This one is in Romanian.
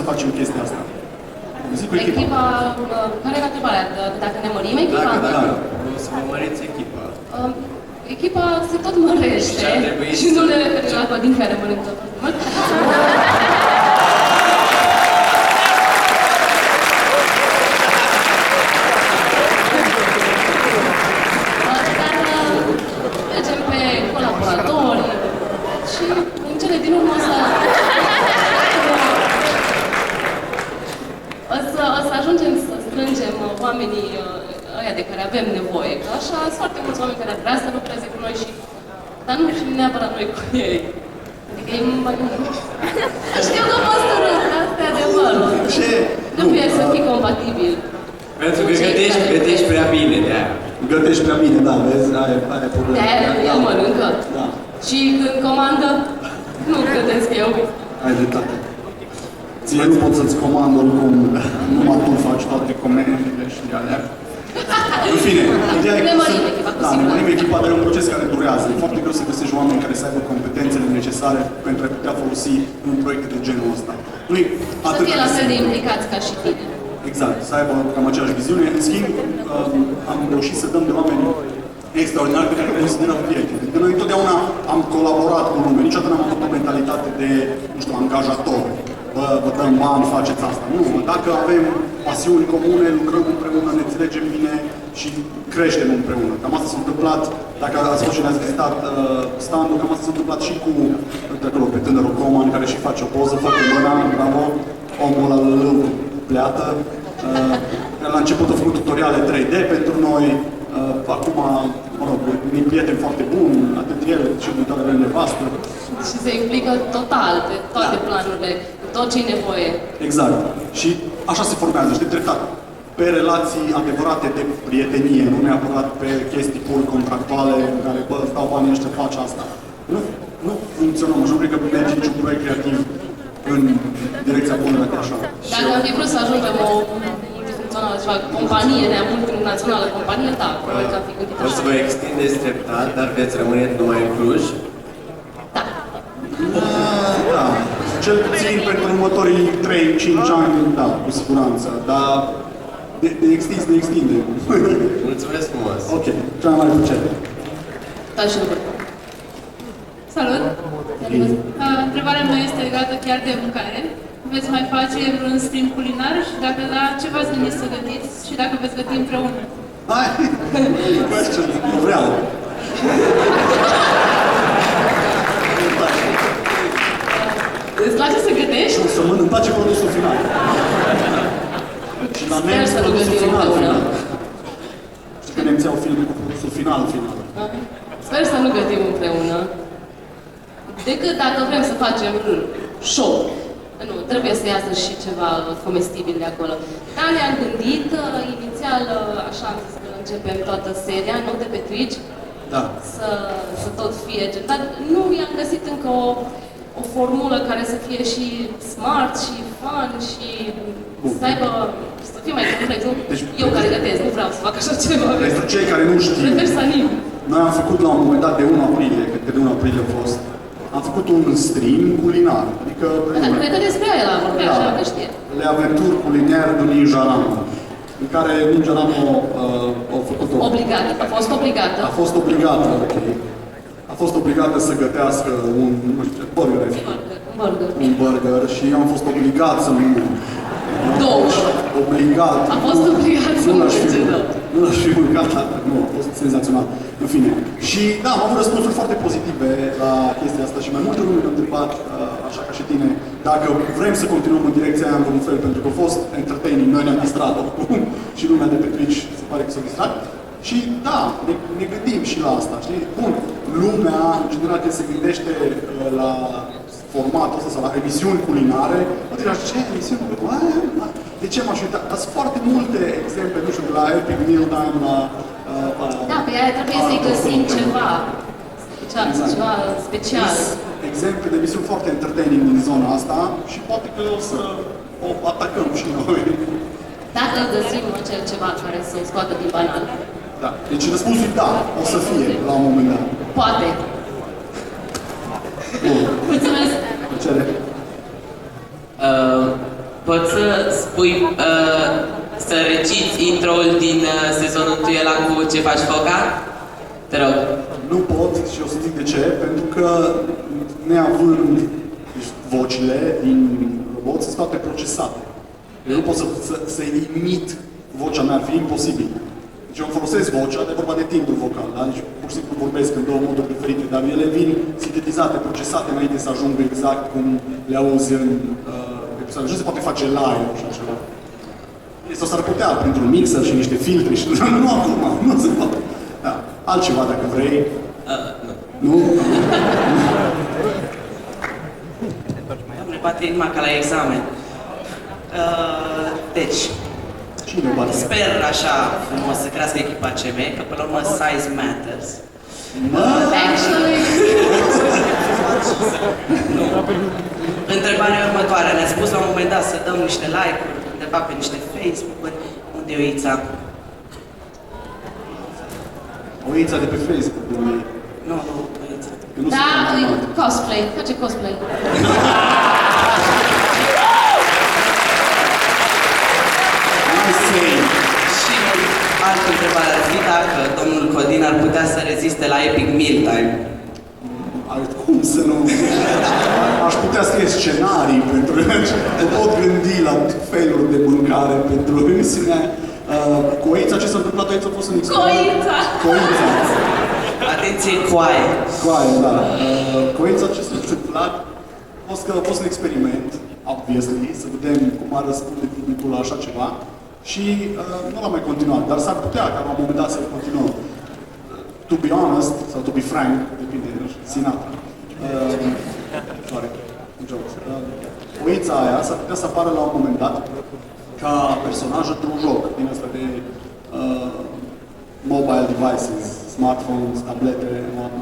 să facem chestia asta? Zic cu Echipa, care era întrebarea? Dacă ne mărim echipa? Da. O să vă măriți echipa. Echipa se tot mărește și nu ne referim la Codin care mănâncă foarte mult. Mergem pe colaboratori și în cele din urmă o să ajungem să strângem oamenii ăia de care avem nevoie. Că așa sunt foarte mulți oameni care vrea să lucreze cu noi dar nu și neapărat noi cu ei. Adică ei știu că poți să râzi, asta e adevărul. Trebuie să fii compatibil. Pentru că gătești prea bine, de-aia. Gătești prea bine, da, vezi? Aia e problema. De-aia el mănâncă. Da. Și când comandă, nu gătesc eu. Ai dreptate. Ție nu pot să-ți comand oricum, numai tu faci toate comandele și alea. În fine, ideea e că ne mărim echipa, dar e un proces care durează. E foarte greu să găsești oameni care să aibă competențele necesare pentru a putea folosi în proiecte de genul ăsta. Să fie la fel de implicați ca și tine. Exact, să aibă cam aceeași viziune. În schimb, am reușit să dăm de oameni extraordinari pe care le considerăm prieteni. Adică noi întotdeauna am colaborat cu lume, niciodată n-am avut o mentalitate de, nu știu, angajator. Vă dăm bani, faceți asta. Nu, dacă avem pasiuni comune, lucrăm împreună, ne înțelegem bine și creștem împreună. Cam asta s-a întâmplat, dacă ați fost și ne-ați vizitat stand-ul, cam asta s-a întâmplat și cu, uite acolo, pe tânărul Coman, care și face o poză foarte bună, bravo, omul ăla pleată. La început a făcut tutoriale 3D pentru noi, acum, mă rog, e prieten foarte bun, atât el și viitoarele nevastă. Și se implică total pe toate planurile, tot ce e nevoie. Exact. Și așa se formează, știi, treptat. Pe relații adevărate de prietenie, nu neapărat pe chestii pur contractuale în care, bă, îți dau banii ăștia, faci asta. Nu funcționăm așa, nu cred că merge niciun proiect creativ în direcția bună dacă așa. Dacă am fi vrut să ajungem o multifuncțională ceva, companie, multinațională companie, da, probabil că am fi gândit așa. O să vă extindeți treptat, dar veți rămâne numai în Cluj? Da. Da. Cel puțin pentru următorii 3-5 ani, da, cu siguranță. Dar de extinde. Mulțumesc frumos! Ok, cea mai mare plăcere. Da, și după. Salut! Întrebarea mea este legată chiar de mâncare. Veți mai face vreun stream culinar și dacă da, ce v-ați gândit să gătiți și dacă veți găti împreună? Hai! Question! Vreau! Îți place să gătești? Să îmi place produsul final. Și la Sper să nu gătim împreună. Știi că nemții au filme cu produsul final. Sper să nu gătim împreună. Decât dacă vrem să facem show. Nu, trebuie să iasă și ceva comestibil de acolo. Dar ne-am gândit, inițial, așa am zis că începem toată seria, nu de pe Twitch. Da. Să tot fie, dar nu i-am găsit încă o formulă care să fie și smart, și fun, și să aibă, să fie mai complex. Deci, eu care gătesc, nu vreau să fac așa ceva. Pentru cei care nu știu, prefer să anim. Noi am făcut la un moment dat de 1 aprilie, cred că de 1 aprilie a fost, am făcut un stream culinar. Adică, Cred că despre aia vorbea, așa că știe. Le aventuri culinaire de Ninja Ramo, în care Ninja Ramo a făcut-o. Obligată, a fost obligată. A fost obligată, ok. A fost obligată să gătească un, nu știu, burger. Un burger și eu am fost obligat să mănânc. Două. Obligat. A fost obligat să mănânce, da. Nu l-aș fi mâncat, nu, a fost senzațional. În fine. Și da, am avut răspunsuri foarte pozitive la chestia asta și mai multe lume m-au întrebat, așa ca și tine, dacă vrem să continuăm în direcția aia în vreun fel, pentru că a fost entertaining, noi ne-am distrat oricum și lumea de pe Twitch se pare că s-a distrat. Și da, ne gândim și la asta, știi? Bun, lumea, în general, când se gândește la formatul ăsta sau la emisiuni culinare, o zice, ce emisiuni culinare? De ce m-aș uita? Dar sunt foarte multe exemple, nu știu, de la Epic Meal Time, la... Da, pe aia trebuie să-i găsim ceva special. Exemple de emisiuni foarte entertaining din zona asta și poate că o să o atacăm și noi. Dacă găsim acel ceva care să o scoată din banal. Da. Deci răspunsul e da, o să fie la un moment dat. Poate. Bun. Mulțumesc! Plăcere. Poți să spui, să reciți intro-ul din sezonul 1 ăla cu Ce faci, Foca? Te rog. Nu pot și o să zic de ce, pentru că neavând vocile din robot sunt toate procesate. Eu nu pot să imit vocea mea, ar fi imposibil. Deci eu îmi folosesc vocea, de vorba de timbru vocal, da? Deci pur și simplu vorbesc în două moduri diferite, dar ele vin sintetizate, procesate înainte să ajungă exact cum le auzi în episoade. Nu se poate face live așa ceva. Sau s-ar putea printr-un mixer și niște filtre și nu acum, nu se poate. Da. Altceva dacă vrei. Nu? Doamne, bate inima ca la examen. Deci, Cine bate? sper așa frumos să crească echipa CM, că până la urmă size matters. Actually, Nu. Întrebarea următoare. Ne-a spus la un moment dat să dăm niște like-uri undeva pe niște Facebook-uri. Unde e Oița? Oița de pe Facebook. Nu, Oița. Că nu da, sunt e animate. cosplay, face cosplay. Nice say. Și altă întrebare ar fi dacă domnul Codin ar putea să reziste la Epic Meal Time. Cum să nu? Aș putea scrie scenarii pentru mă pot gândi la feluri de mâncare pentru emisiunea cu Oița. Ce s-a întâmplat Oița? A fost în Coița! Coița. Atenție, coaie! Coaie, da. Coița, ce s-a întâmplat? A fost un experiment, obviously, să vedem cum ar răspunde publicul la așa ceva. Și nu l-am mai continuat, dar s-ar putea ca la un moment dat să-l continuăm. To be honest, sau to be frank, depinde, Sinatra. Sorry, jokes. Oița aia s-ar putea să apară la un moment dat ca personaj într-un joc din ăsta de mobile devices, smartphones, tablete,